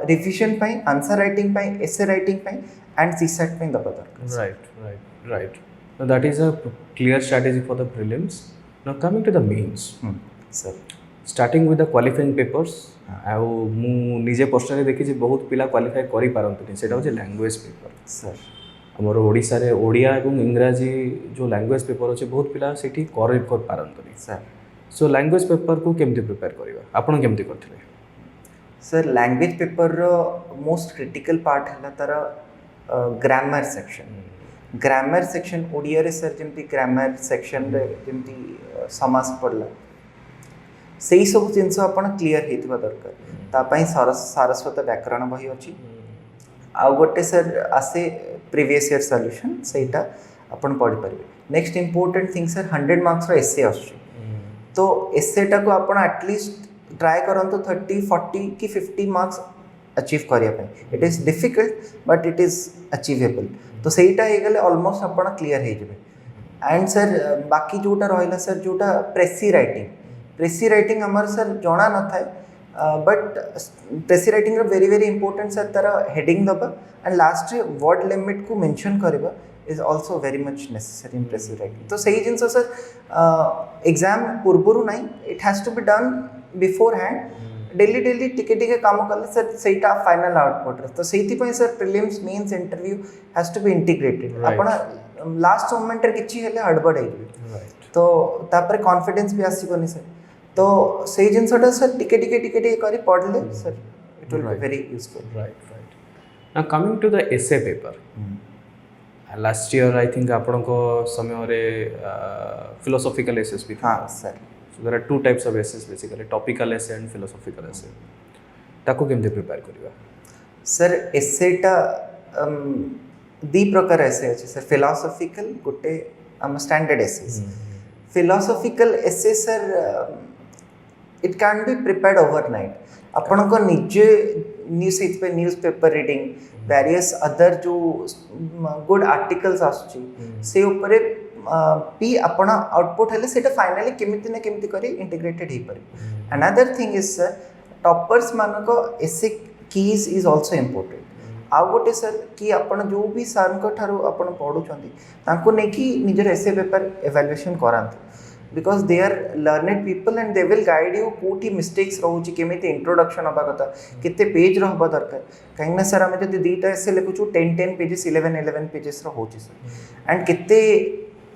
revision पाई आंसर राइटिंग पाई एसे राइटिंग पाई एंड सीसेट पाई दबा दरकार right. Now that is a clear strategy for the prelims. Now coming to the mains. Sir Starting with the qualifying papers. ଆଉ ମୁଁ ନିଜେ personally ଦେଖିଛି ବହୁତ ପିଲା କ୍ୱାଲିଫାଏ କରିପାରନ୍ତିନି ସେଇଟା ହେଉଛି ଲାଙ୍ଗୁଏଜ୍ ପେପର୍ सर ଆମର ଓଡ଼ିଶାରେ ଓଡ଼ିଆ ଏବଂ ଇଂରାଜୀ ଯେଉଁ ଲାଙ୍ଗୁଏଜ୍ ପେପର୍ ଅଛି ବହୁତ ପିଲା ସେଇଠି କରିପାରନ୍ତିନି सर ସୋ ଲାଙ୍ଗୁଏଜ୍ ପେପର୍କୁ କେମିତି ପ୍ରିପେୟାର କରିବା ଆପଣ କେମିତି କରିଥିଲେ सर लैंग्वेज पेपर रो मोस्ट क्रिटिकल पार्ट है तार ग्रामर सेक्शन ओडिया रे सर जमती ग्रामर सेक्शन रे जमती समास पड़ला से ही सब जिनस अपन क्लियर हेतुवा दरकार तापाई सारस्वत व्याकरण बही अछि आ गोटे सर आसे प्रीवियस ईयर सॉल्यूशन सेटा अपन पढ़ी परिबे next important thing sir 100 marks रो एसे आछि तो एसेटा को अपन एटलीस्ट ट्राई करंतु 30 40 कि 50 मार्क्स अचीव करिया पे it is difficult but it is achievable तो सेटा हे गले ऑलमोस्ट अपन क्लियर हे जबे एंड सर बाकी जोटा रहला सर जोटा प्रेसी राइटिंग हमर सर जणा न थाए but precis writing very very important sir तार हेडिंग दबा एंड लास्ट रे वर्ड लिमिट को मेंशन करबा is also very much necessary in precis writing तो सही जिनस सर एग्जाम पूर्वरु नहीं it has to be done beforehand daily टिके काम कले सर सेटा फाइनल आउटपुट तो सेति पय sir prelims mains interview has to be integrated आपण लास्ट मोमेंट रे किछि हेले हड़बड़ हे तो तापर कॉन्फिडेंस भी आसीबनी सर तो सही जिनसटा सर टिके करी पढ़ले sir it will be very useful right now coming to the essay paper last year I think आपनको समय रे फिलोसॉफिकल एसेस भी हां sir so there are two types of essays basically topical essay and philosophical essay ताको केमते prepare करिवा sir एसेटा दी प्रकार एसे अछि sir philosophical गुटे हम standard essays philosophical essay sir it can be prepared overnight आपण को निजे न्यूज़पेपर रीडिंग वेरियस अदर जो good articles आसुची से ऊपर भी आपण आउटपुट हेले सेटा फाइनली केमिति ना केमिति करी इंटीग्रेटेड ही परे another thing is sir toppers मानको एसे कीज इज आल्सो इंपोर्टेंट आ गोटे सर कि आपण जो भी सर को थारो आपण पढुचंदी तांको ने कि निजर एसे पेपर इवैल्यूएशन करांत because they are learned people and they will guide you कोठी मिस्टेक्स रहउची केमिति इंट्रोडक्शन होबा कथा केते पेज रहबा दरकार काइना सर हम जदी दीटा एसे लिखुछु 10 पेजेस 11 पेजेस रो होची सर एंड केते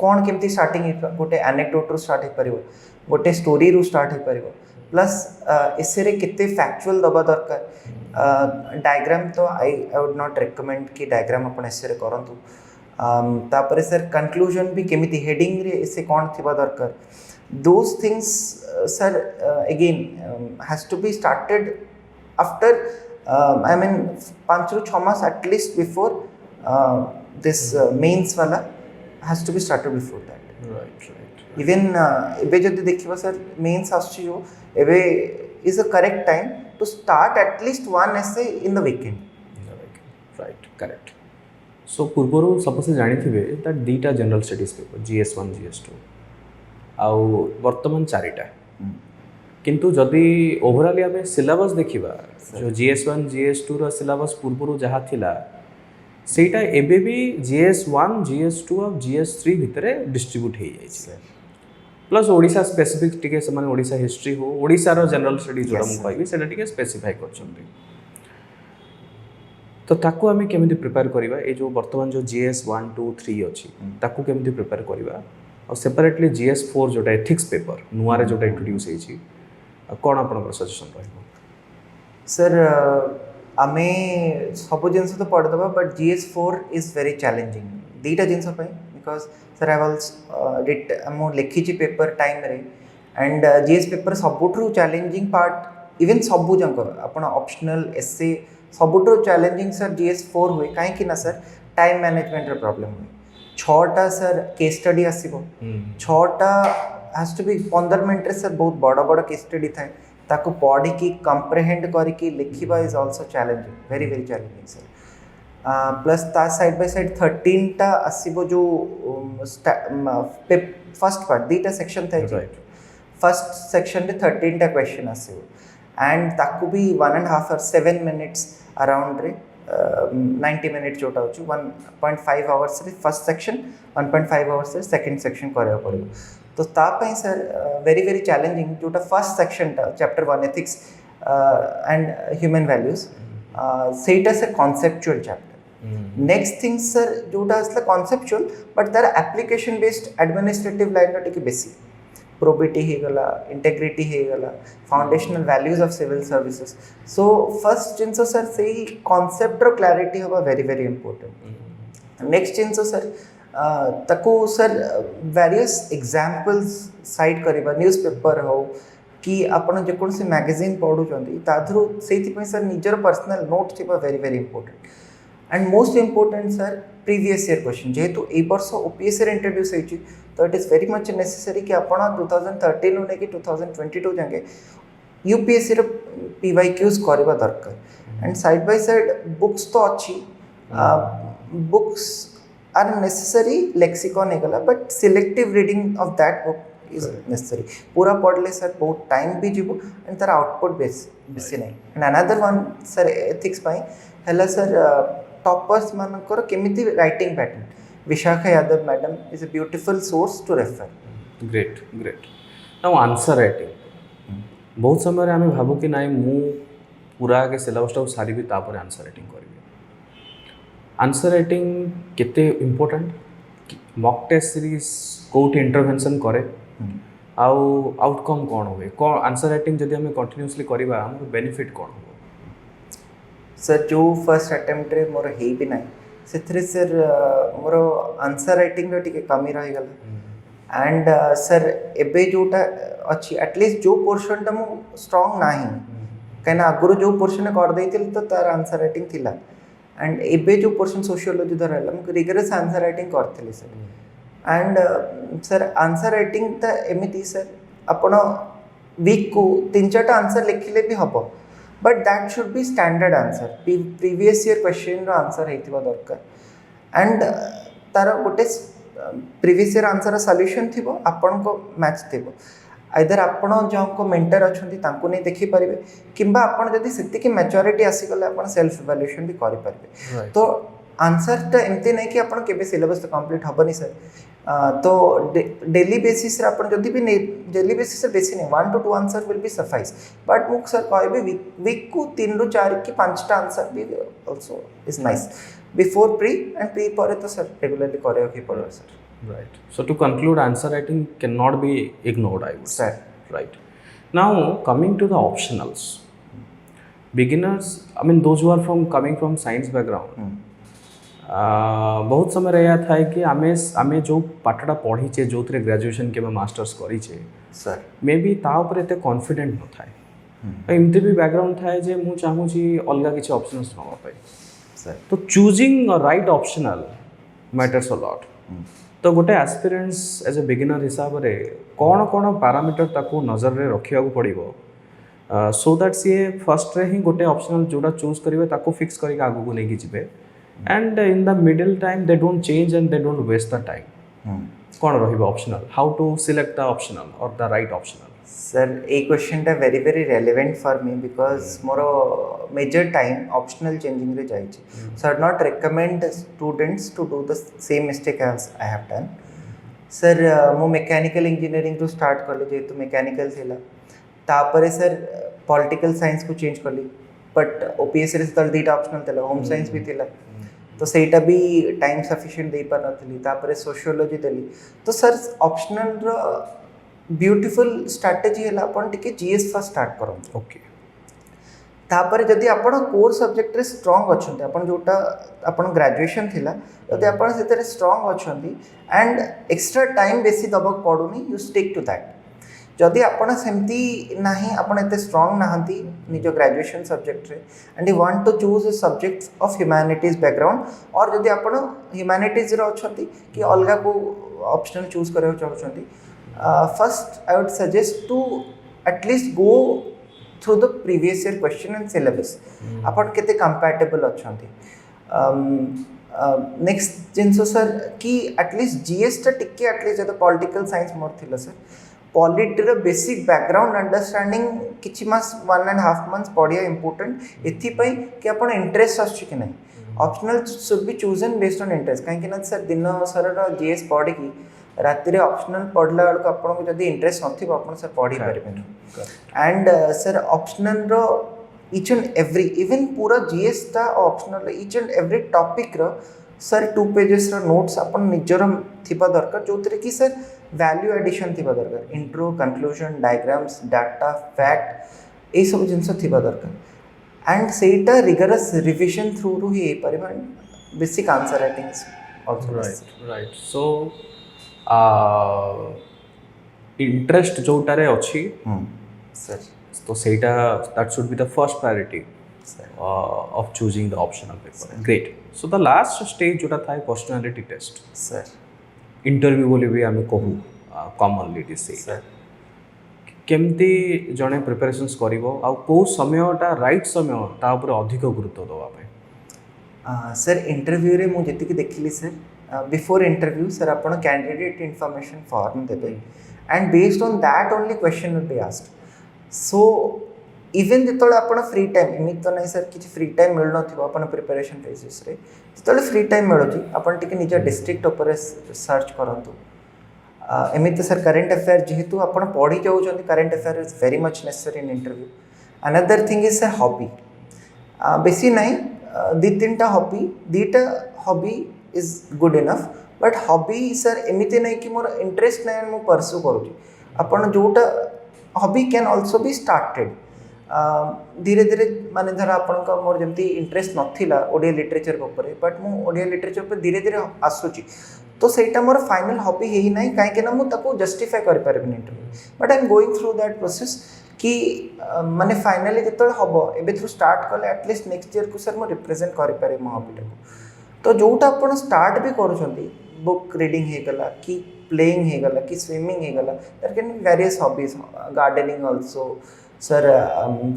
कौन केमती स्टार्टिंग गोटे एनेक्डोट रू स्टार्ट हो पारिबो गोटे स्टोरी रू स्टार्ट हो पारिबो प्लस एसे रे केते फैक्चुअल दबा दरकार डायग्राम तो आई वुड नॉट रिकमेंड कि डायग्राम अपन एसे रे करंतु तापरे सर कंक्लूजन भी केमिति हेडिंग रे एसे कौन थिबा दरकार those things sir again has to be started after I mean 5 ରୁ 6 मास एटलीस्ट बिफोर दिस मेंस वाला has to be started before that right even ebe jodi dekhiba sir mains aschi jo ebe is a correct time to start at least one essay in the weekend right correct so पूर्वरु सबसे जानि थिबे that दीटा general studies paper GS1 GS2 आउ वर्तमान चारिटा किंतु जदि ओवरऑल आमे सिलेबस देखिबा जो GS1 GS2 रो सिलेबस पूर्वरु जहा थिला सेटा एबे भी GS1 GS2 और GS3 भितरे डिस्ट्रीब्यूट हो जाए प्लस ओडिशा स्पेसिफिक टिके समान ओडिशा हिस्ट्री हो ओडिशा रो जनरल स्टडी जोड़ा मु कहबी सेटा टिके स्पेसिफाई करछन्ती तो ताको आमे केमिति प्रिपेयर करबा ए जो वर्तमान जो GS1 2 3 अछि ताको केमिति प्रिपेयर करबा और सेपरेटली GS4 जोटा एथिक्स पेपर नुआरे जोटा इंट्रोड्यूस हेछि कोन आपन सजेशन रहबो सर आमे सब जिनस तो पढ़ दबा but GS4 is very challenging दीटा जिनस पय बिकॉज सर आई वाज मो लिखी छि पेपर टाइम रे एंड GS पेपर सबुठु चैलेंजिंग पार्ट इवन सबु जंक आपण ऑप्शनल एसे सबुठु चैलेंजिंग सर GS4 हुए काहे कि ना सर टाइम मैनेजमेंट रे प्रॉब्लम हुए 6टा सर केस स्टडी आसीबो 6टा हैज टू बी 15 मिनिट रे सर बहुत बड़ा बड़ा केस स्टडी थाए ताको पढ़ी की कंप्रेहेंड करी की लिखिबा is also challenging very very challenging sir plus ता साइड बाय साइड 13टा आसीबो जो फर्स्ट पार्ट दीटा सेक्शन था Right. फर्स्ट सेक्शन रे 13टा क्वेश्चन आसीबो एंड ताकू भी 1.5 और 7 मिनिट्स अराउंड रे 90 मिनिट जोटा होची 1.5 आवर्स रे फर्स्ट सेक्शन 1.5 आवर्स रे सेकंड सेक्शन करया पड़ो तो ता पई सर वेरी वेरी चैलेंजिंग जोटा फर्स्ट सेक्शन टा chapter 1 ethics and human values सेटा से conceptual chapter next thing sir जोटा असला कॉन्सेप्चुअल बट तार एप्लीकेशन बेस्ड एडमिनिस्ट्रेटिव लाइन रा टिके बेसी प्रोबिटी हे गला इंटेग्रिटी हे गला foundational values of civil services so first जिनसो सर सेही कॉन्सेप्ट रो क्लैरिटी हवा very very important next जिनसो sir ताको सर वेरियस एग्जांपल्स साइट करबा न्यूज़पेपर हो कि आपण जेकोन से मैगजीन पढु चंदी ताधरो सेति पई सर निजर पर्सनल नोट थिबा very very important and most important sir previous year question जेहेतु ए वर्ष ओपीएससी रे इंट्रोड्यूस होइछि तो it is very much necessary कि आपण 2013 नु कि 2022 जाके यूपीएससी रे पीवाईक्यूज करबा दरकार and side by side books तो अच्छी बुक्स आर नेसेसरी लेक्सिकॉन हे गला but selective reading of that book is necessary पूरा पढ़ले सर बहुत टाइम भी जीवो एंड तार आउटपुट बेसी नहीं and another one sir ethics पई हला सर टॉपर्स मानकर केमिति writing pattern Vishakha Yadav madam is a beautiful source to refer great great now answer writing बहुत समय आम भावु कि नाई मु पूरा आगे सिलेबसटा सारी तापर आंसर राइटिंग करी आंसर राइटिंग केते इम्पोर्टेंट मॉक टेस्ट सीरीज कोठी इंटरवेंशन करे आउ आउटकम कौन हुए कौन आंसर राइटिंग जदि आम कंटिन्यूअसली करबा हमर बेनिफिट कौन हो सर जो फर्स्ट अटेम्प्ट रे मोर हे भी नाही सेथरे सर मोर आंसर राइटिंग रो टिके कमी रही गला एंड सर एबे जोटा अच्छी एटलीस्ट जो पोर्शन टा मु स्ट्रांग नाही कना अगुरु जो पोर्शन कर देइतिल तो तार आंसर राइटिंग थिला एंड एबे जो पोर्शन सोशियोलॉजी धर रहला मु रिगरस आंसर राइटिंग करथिली sir and sir answer writing त एमिति सर आपण वीक को 3-4 आंसर लिखिले भी हबो but that should be standard answer previous year question रो आंसर हेतिबा दरकार एंड तार गोटे प्रीवियस ईयर आंसर सॉल्यूशन थिबो आपन को मैच थिबो आइदर आपण जो को मेंटर अछंती तांको नै देखि परिबे किंबा आपण जदी सेति की मैच्योरिटी आसी गले आपण सेल्फ इवैल्यूएशन भी करि परिबे तो आंसर त एमते नै कि आपण केबे सिलेबस तो कंप्लीट हबनी सर तो डेली बेसिस रे आपण जदी भी डेली बेसिस रे बेसी नै 1 to 2 answer will be suffice but मुक सर कहबे वीक को 3 ରୁ 4 की 5 टा आंसर भी also is nice before pre and pre पर तो सर रेगुलरली करे ओके पड़ो sir Right. So to conclude, answer writing cannot be ignored, I would say. Sir. Right. Now, coming to the optionals. Beginners, I mean those who are coming from science background, बहुत समय रहा था कि आमे जो पाठटा पढ़ीचे जो थे ग्रेजुएशन के मास्टर्स करीचे सर मे बी ता ऊपर एते कॉन्फिडेंट न थाए एमती भी बैकग्राउंड थाए जे मु चाहू छी अलगा किछि ऑप्शंस नवा पाए सर तो choosing a right optional matters a lot तो गोटे एस्पिरेंट्स एज ए बिगिनर हिसाब रे कौन कौन पैरामीटर ताको नजर रे रखिया को पड़िबो so that C first ray ही गोटे ऑप्शनल जोड़ा चूज करिवे ताको फिक्स करिक आगु को लेके जिबे and in the middle time they don't change and they don't waste the time कौन रहिबो optional how to select the optional or the right optional sir a question टा very very relevant for me because मोर major time optional changing रे जाई छी so I not recommend students to do the same mistake as I have done sir मो mechanical engineering to start करले जेतु mechanical थिला तापरे sir political science को change करली बट ओपीएससी रे तल दीटा ऑप्शनल थिला होम साइंस भी थिला तो सेटा भी टाइम सफिशिएंट दे पर नथली तापरे सोशियोलॉजी देली तो सर ऑप्शनल रो ब्यूटीफुल स्ट्रैटेजी है अपन टिके जीएस फर्स्ट स्टार्ट करो ओके तापर जदि आपण कोर सब्जेक्ट रे स्ट्रांग अछंती आपण जोटा आपण ग्रेजुएशन थिला जदि आपण सेतरे स्ट्रांग अछंती एंड एक्स्ट्रा टाइम बेसी दबक पडुनी यू स्टिक टू दैट जदि आपण सेमती नाही आपण एते स्ट्रांग नाहंती निजो ग्रेजुएशन सब्जेक्ट रे and you want to choose a subject of humanities background और जदि आपण ह्यूमैनिटीज रे अछंती कि अलगा को ऑप्शनल चूज करे चाहछंती first I would suggest to at least go through the previous year question and syllabus अपन केते compatible अछंती नेक्स्ट जिनस सर कि एटलिस्ट जीएसटा टिके एटलिस्ट जो पॉलिटिकल साइंस मोर थिला सर पॉलिटर बेसिक बैकग्राउंड अंडरस्टैंडिंग किछि मास 1.5 मंथ्स पढ़िया इंपोर्टेंट एथिपाई कि आपण इंटरेस्ट आछी कि नहीं optional should be chosen based on interest कहीं ना सर दिन सारा जीएस पढ़ी राति ऑप्शनल पढ़ला बेलू आपको जब इंटरेस्ट नथिबो आपण सर पढ़ी पारिबेन एंड सर ऑप्शनल रो ईच एंड एवरी इवन पूरा जीएस टा optional each and every topic रो सर 2 पेजेस रो नोट्स अपन निजर थिबा दरकार जोतरे कि सर वैल्यू एडिशन थिबा दरकार intro conclusion diagrams data fact ए सब जिनस थिबा दरकार एंड सेटा रिगरस रिविजन थ्रू रु ही परिबा basic answer writing also right so interest जोटारे अछि सर तो सेटा that should be the first priority of choosing the optional paper. Great. So the last stage जोटा था पर्सनालिटी टेस्ट सर इंटरव्यू बोली भी आम कहूँ कॉमनली डिस सर केमती जड़े प्रिपरेशंस करिवो आ को समयटा राइट समय ता ऊपर अधिक गुरुत्व दवा पे सर इंटरव्यू रे मु जति देखली सर बिफोर इंटरव्यू सर आपण कैंडिडेट इंफॉर्मेशन फॉर्म देबे and based on that only question will be asked so even जो आप फ्री टाइम एमती तो नहीं सर किसी फ्री टाइम मिल न प्रिपरेशन बेसिस जो फ्री टाइम मिलूँ आप निज डिस्ट्रिक्ट उपर सर्च करूँ एमती सर करेन्ट अफेयर जेहेतु आप पढ़ी जाऊँ current affair is very much necessary in interview another thing is sir hobby बेसी नहीं 2-3टा हॉबी 2टा hobby is good enough but hobby sir एमती नहीं कि मोर इंटरेस्ट नहीं मुझे परस्यू करुँची आपड़ जोटा hobby can also be started धीरे धीरे माने धर आपन मोर जमती इंटरेस्ट नथिला ओडिया लिटरेचर ऊपर बट मु ओडिया लिटरेचर ऊपर धीरे धीरे आसुची तो सेटा मोर फाइनल हॉबी हेई नाही काहे के ना मु ताको जस्टिफाई कर परबिन interview but I am going through that process कि माने फाइनली जतल हबो एबे थ्रू स्टार्ट कले एटलीस्ट नेक्स्ट ईयर को सर मु रिप्रेजेंट कर पारे मो हॉबी तो जोटा आपन स्टार्ट भी करूछंती बुक रीडिंग हे गला कि प्लेइंग हे गला कि स्विमिंग हे गला there can be various hobbies gardening also sir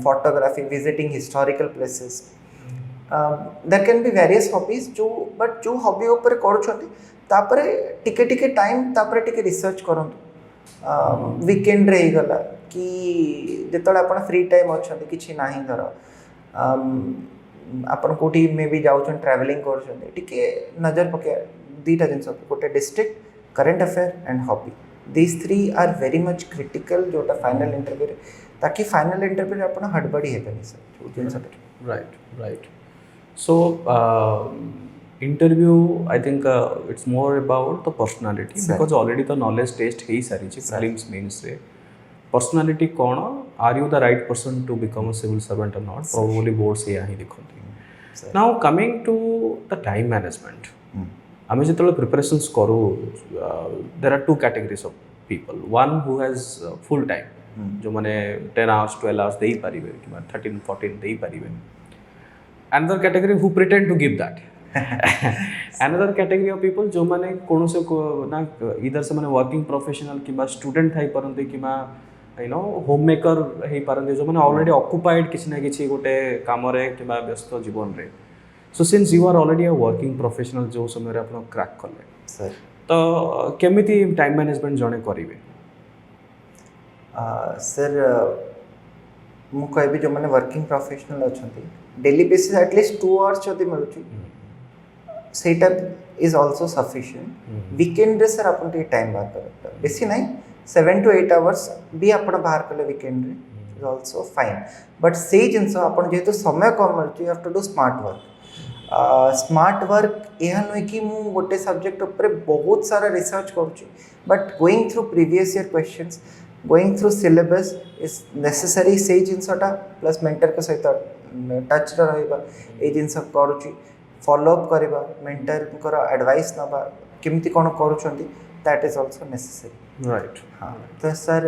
photography visiting historical places there can be various hobbies जो but जो hobby ऊपर करूछंती तापरे टिके टिके टाइम तापरे टिके रिसर्च करंतु वीकेंड रे गला कि जेतले आपण फ्री टाइम अछंती किछि नाही धर आपण कोठी मे भी जाउछन ट्रैवलिंग करूछंती टिके नजर पके दीटा जिंस गोटे district current affair and hobby these 3 are very much critical जोटा फाइनल इंटरव्यू रे ताकि फाइनल इंटरव्यू रे आपण हड़बड़ी हेबेनी सर जिंस right so interview I think it's more about the personality because already तो नॉलेज टेस्ट हे सारी प्रीलिम्स मेंस रे पर्सनालिटी कौन are you the right person to become a civil servant or not probably board से यही देखते now coming to the time management आम जो प्रिपरेशंस करूँ there are 2 categories of people one who has full time जो मैंने 10 hours 12 hours दे पारे कि 13-14 दे पारे another category who pretend to give that another category of people जो मैंने कौन से ना इधर से मैंने वर्किंग प्रोफेशनल कि स्टूडेंट थी पारती कि यू नो होम मेकर हो पारती जो मैंने ऑलरेडी ऑक्युपाइड किसी ना किसी गोटे काम कि व्यस्त जीवन में so since you are already a working professional जो समय आप क्रैक कले सर तो केमिति टाइम मैनेजमेंट जड़े करेंगे सर मु कहबी जो मैंने वर्किंग प्रोफेशनल अच्छा डेली बेसिस एटलीस्ट 2 hours जदि मिलूँ सेटा इज ऑल्सो सफिशिएंट वीकेंड रे सर आप टाइम बाहर कर बेसी नहीं 7 to 8 hours भी आप बाहर कले वीकेंड रे इज ऑल्सो फाइन बट से जिनस आप जेहेतु समय कम मिलूँ you have to do smart work smart work यह नुहे कि मु गोटे सब्जेक्ट उपर बहुत सारा रिसर्च करुँची but going through previous year questions going through syllabus is necessary से जिनसटा प्लस मेंटर के सहित टच रहा ये जिनस करुँची फॉलोअप करवा मेंटर को एडवाइस नवा केमती कौन करुँच that is also necessary right हाँ तो सर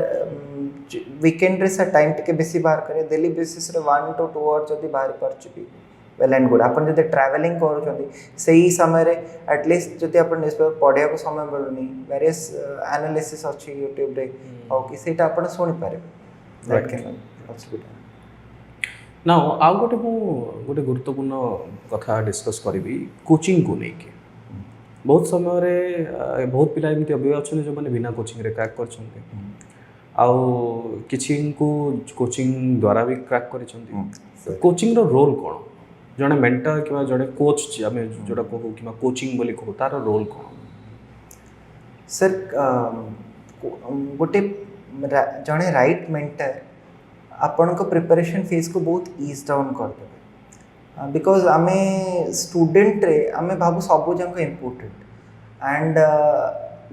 वीकेंड रे सर टाइम टिके बेसी बाहर करे डेली बेसिस रे 1 to 2 hours जदि बाहर पार्ची वेल एंड गुड आप जो ट्रैवलिंग करी समय एटलिस्ट जब आप पढ़िया को समय मिलूनी वेरियस एनालिसिस अच्छी यूट्यूब रे कि आप शुणी पारे ना आउ गोटे मु गोटे गुरुत्वपूर्ण कथा डिस्कस करी कोचिंग को लेके बहुत समय रे बहुत पिला एमती अभी अच्छा जो मैंने बिना कोचिंग रे क्रैक कर आउ किछि को कोचिंग द्वारा भी क्रैक कर कोचिंग रो रोल कौन जड़े मेंटर कि जड़े कोच आम जोटा कहू कि कोचिंग बोली कहू तार रोल कौन सर गोटे जड़े राइट मेंटर आपण को प्रिपरेशन फेज को बहुत ईज डाउन कर देबे बिकॉज आमे स्टूडेंट रे आमे भाबू सब जंक इम्पोर्टेंट एंड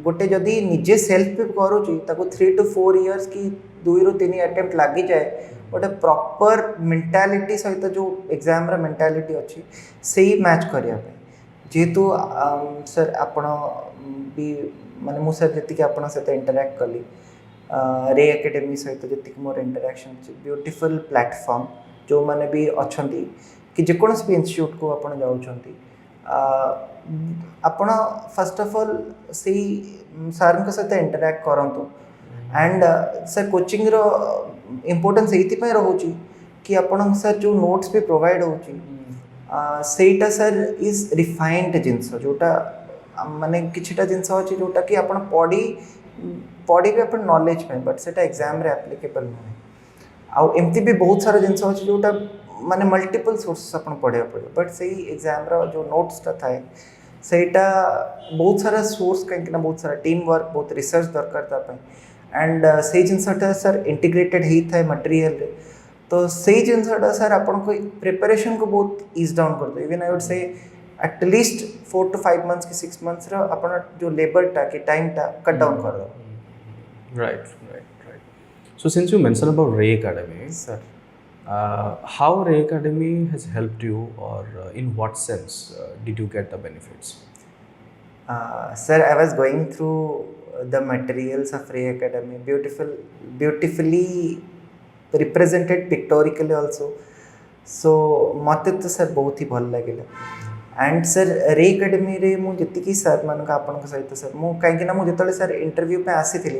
गोटे जदि निजे सेल्फ भी करूँ ताको 3 to 4 इयर्स की 2 ରୁ 3 अटेम्प्ट लगी जाए गोटे प्रॉपर मेंटालिटी सहित जो एग्जाम रा मेंटालिटी अच्छी से ही मैच करिया पे जेहेतु सर आपण भी माने मु सर जति आपण सहित इंटरैक्ट कली रे एकेडमी सहित जति मोर इंटरैक्शन ब्यूटीफुल प्लेटफॉर्म जो माने भी अच्छी कि जेकोसी भी इंस्टीट्यूट को आपण जाउछंती आपण फर्स्ट ऑफ ऑल से सर सहित इंटरैक्ट करंतु एंड सर कोचिंग रो इम्पोर्टेंस ये रोचे कि आपण सर जो नोट्स भी प्रोवाइड होची सेटा सर इज रिफाइंड जिनस जोटा माने किछटा जिनस अछि जोटा कि आपण पढ़ी भी अपन नॉलेज पे बट सेटा एग्जाम रे एप्लीकेबल नहीं आउ एमती भी बहुत सारा जिनस अछि जोटा माने मल्टीपल सोर्सेस अपन पढ़िया पड़े बट सही एग्जाम रो जो नोट्स टा थाए सेटा बहुत सारा सोर्स कहीं बहुत सारा टीम वर्क बहुत रिसर्च दरकार था एंड से जिनसटा सर इंटीग्रेटेड ही था मटेरियल तो से जिनसटा सर आपन को प्रिपरेशन को बहुत ईज डाउन कर दो even I would say at least 4 to 5 months की 6 months रा अपन जो लेबर टा की टाइम टा कट डाउन कर दो right so since you mention about Ray Academy sir how Ray Academy has helped you or in what sense did you get the benefits? Sir, I was going through the materials of Ray Academy, beautifully represented pictorially also. So मते तो sir बहुत ही भल लगे and sir रे academy रे मु जति sir मान आपन सहित सर मु कहीं ना मु जो सर इंटरव्यू पे आसी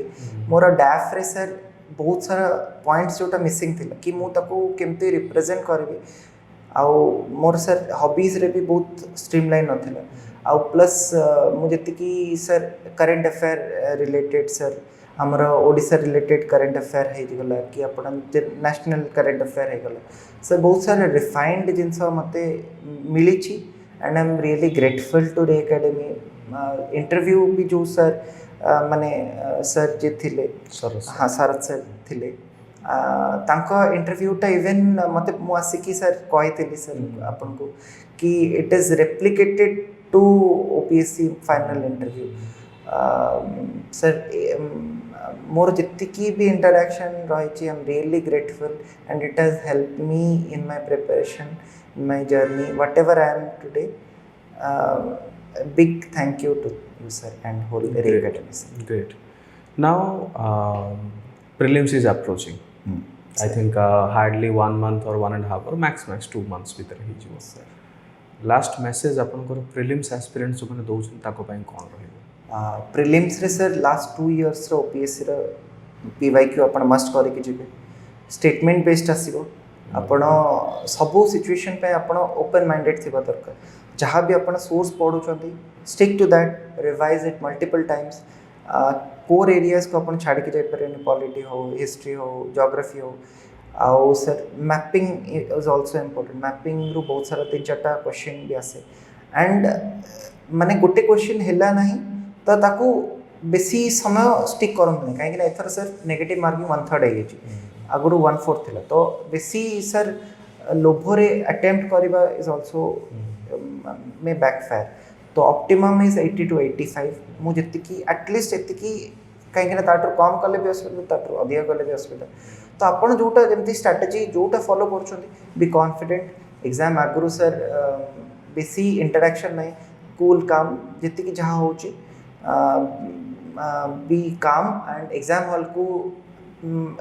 मोर डैफ रे सर बहुत सारा पॉइंट्स जोटा मिसिंग थिला कि मु ताको केमते रिप्रेजेंट करबी आउ मोर सर हॉबीज रे भी बहुत स्ट्रीमलाइन नथिला आउ प्लस मु जति कि sir current affair related sir हमर ओडिसा रिलेटेड करंट अफेयर हे गला कि अपन नेशनल करंट अफेयर हे गला सर बहुत सारा रिफाइंड जिंस मते मिली छी and I am really grateful to रे एकेडमी इंटरव्यू भी जो सर माने सर जे थिले हाँ शरद सर थिले तांको इंटरव्यूटा इवन मते मु आसिकी सर कहिथिली सर आपन को कि it is replicated to OPSC final interview sir मोर जितकी भी इंटरैक्शन रही I am really grateful and it has helped me in my preparation in my journey whatever I am today big thank you to you sir and whole Ray Academy sir. Great. Now prelims is approaching. I think hardly 1 month or 1.5 or max 2 months भीतर ही जीव sir. Last message अपन को prelims aspirants जो मैंने दोस्त ताको pine कौन रहे prelims रे sir last 2 years रो OPSC रो PYQ अपन must करे कि जीवे statement based आसीबो आपण सबू सिचुएशन पे आपण ओपन माइंडेड थिबा दरकार जहाँ भी आपण सोर्स पढ़ुचंती stick to that revise it multiple times core areas को आपण छाड़ के जाय परनी पॉलिटी हो हिस्ट्री हो ज्योग्राफी हो आउ sir mapping is also important mapping रु बहुत सारा 3-4टा क्वेश्चन भी आसे एंड माने गोटे क्वेश्चन हैला नहीं तो ताकू बेसी समय स्टिक करम नहीं काहे कि एथर सर नेगेटिव मार्किंग 1/3 है गेची आगुरु 1/4 थिला तो बेसी सर लोभरे अटेम्प्ट करबा इज आल्सो मे बैकफायर तो ऑप्टिमम इज 80 to 85 मु जति की एटलीस्ट एति की कहीं ना ताटर कम कले भी असुविधा ताटर अधिक कले भी असुविधा तो आपण जोटा जेमती स्ट्रेटजी जोटा फॉलो करछोंती बी कॉन्फिडेंट एग्जाम आगुरु सर बेसी इंटरैक्शन नहीं कूल काम जति की जहाँ होची बी काम एंड एग्जाम हॉल को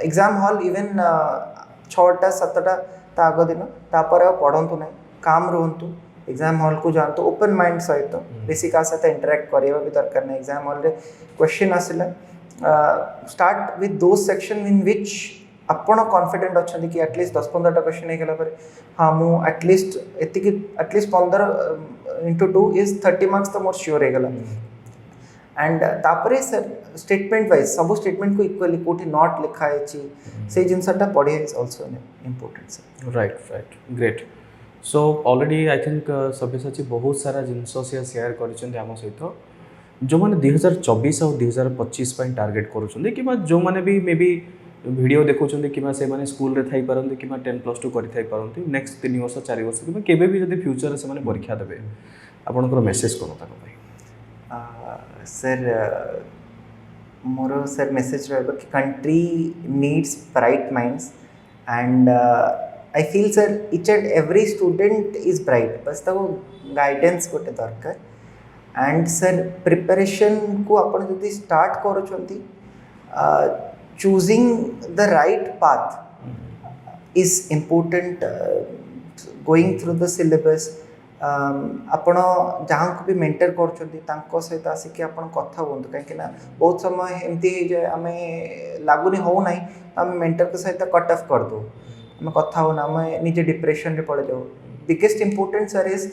एग्जाम हॉल इवन 6टा 7टा ता आग दिन तापर पढ़ंतु नहीं काम रुहंतु एग्जाम हॉल को जानतु ओपन माइंड सहित बेसी का साथ इंटरैक्ट करबा भी दरकार नहीं एग्जाम हॉल रे क्वेश्चन आसिला start with those section in which ଆପଣ कॉन्फिडेंट अच्छे कि एटलिस्ट 10-15 क्वेश्चन होगा पर हाँ मु at least at least 15 into 2 is 30 marks तो मोर श्योर होगा एंड तापरे सर स्टेटमेंट वाइज सब स्टेटमेंट को इक्वली कोठी नॉट लिखा है से जिनसटा पढ़े is also important sir right great so already I think Sabyasachi बहुत सारा जिनस से शेयर कर आम सहित जो मैंने 2024 और 2025 टार्गेट करुँच कि जो मैंने भी मे बी वीडियो देखुं कि से मैंने स्कूल रे थी पारती कि 10+2 कर नेक्स्ट 3 वर्ष 4 वर्ष कि केबे भी जब फ्यूचर से मैंने परीक्षा देवे आपनकर मेसेज कौन ताको सर मोर सर मेसेज रहा कि country needs bright minds and I feel sir each and every student is bright बस तो गाइडेंस गोटे दरकार एंड सर प्रिपरेशन को आपण जदि स्टार्ट करूछंती choosing the right path is important going through the syllabus आपण जहाँ को भी मेंटर कर सहित आसिक आप कथा हूँ कहीं बहुत समय एमती जाए आम लगुनि हो ना आम मेंटर के सहित कट ऑफ कर दो आम कथा हो ना आम निजे डिप्रेशन रे पड़ जाओ biggest important sir is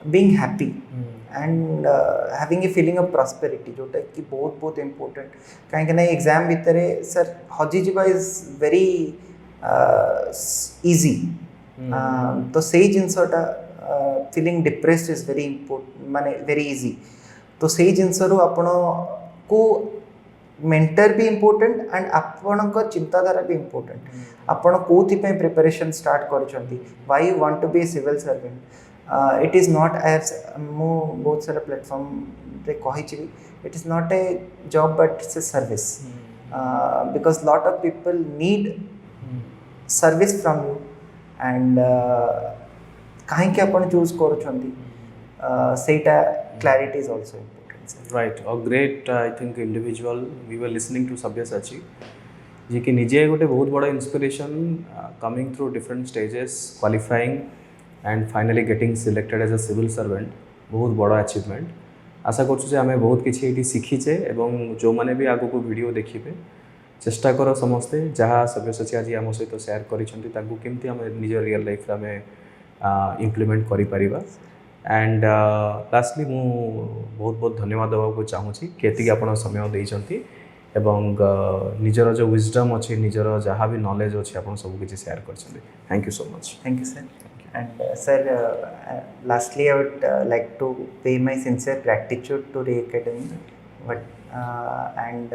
being happy and having a feeling of prosperity जोटा कि बहुत बहुत इम्पोर्टेंट कहीं एग्जाम भितर सर हजिजा इज वेरी इजी तो से जिनसटा feeling depressed is very important माने वेरी इजी तो से जिनसरू आपण को मेंटर भी इम्पोर्टेंट एंड आपण चिंताधारा भी इम्पोर्टेंट आपण कोथि पे प्रिपरेशन स्टार्ट करछंती why you want to be a civil servant it is not as मु बहुत सारा प्लेटफॉर्म रे कहि it is not a job but it's a service because lot of people need service from you and कहीं आपण choose करूछंती सेटा clarity is also important right a great I think individual we were listening to Sabyasachi ji कि निजे गोटे बहुत बड़ा inspiration coming through different stages qualifying and finally getting selected as a civil servant बहुत बड़ा अचीवमेंट आशा करुँ आम बहुत किसी ये शिखीचे एवं जो मैंने भी आगो को वीडियो देखिए चेष्टा कर समस्ते जहाँ सब्यसाची आज आम सहित शेयर करमती आम निज रियल लाइफ आम इम्प्लीमेंट करिपरिबा एंड लास्टली मु बहुत बहुत धन्यवाद देवाक चाहूँगी केति आपण समय देइछंती एवं निजर जो विजडम अच्छे निजर जहाँ भी नॉलेज अच्छे आप सब किसी शेयर कर thank you so much thank you sir and sir lastly I would like to pay my sincere gratitude to Ray Academy but and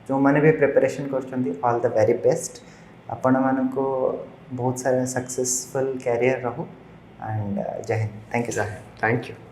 जो मैंने भी प्रिपरेशन कर ऑल द वेरी बेस्ट आपण मानको बहुत सारा सक्सेसफुल कैरियर रहो एंड जय Hind thank you thank you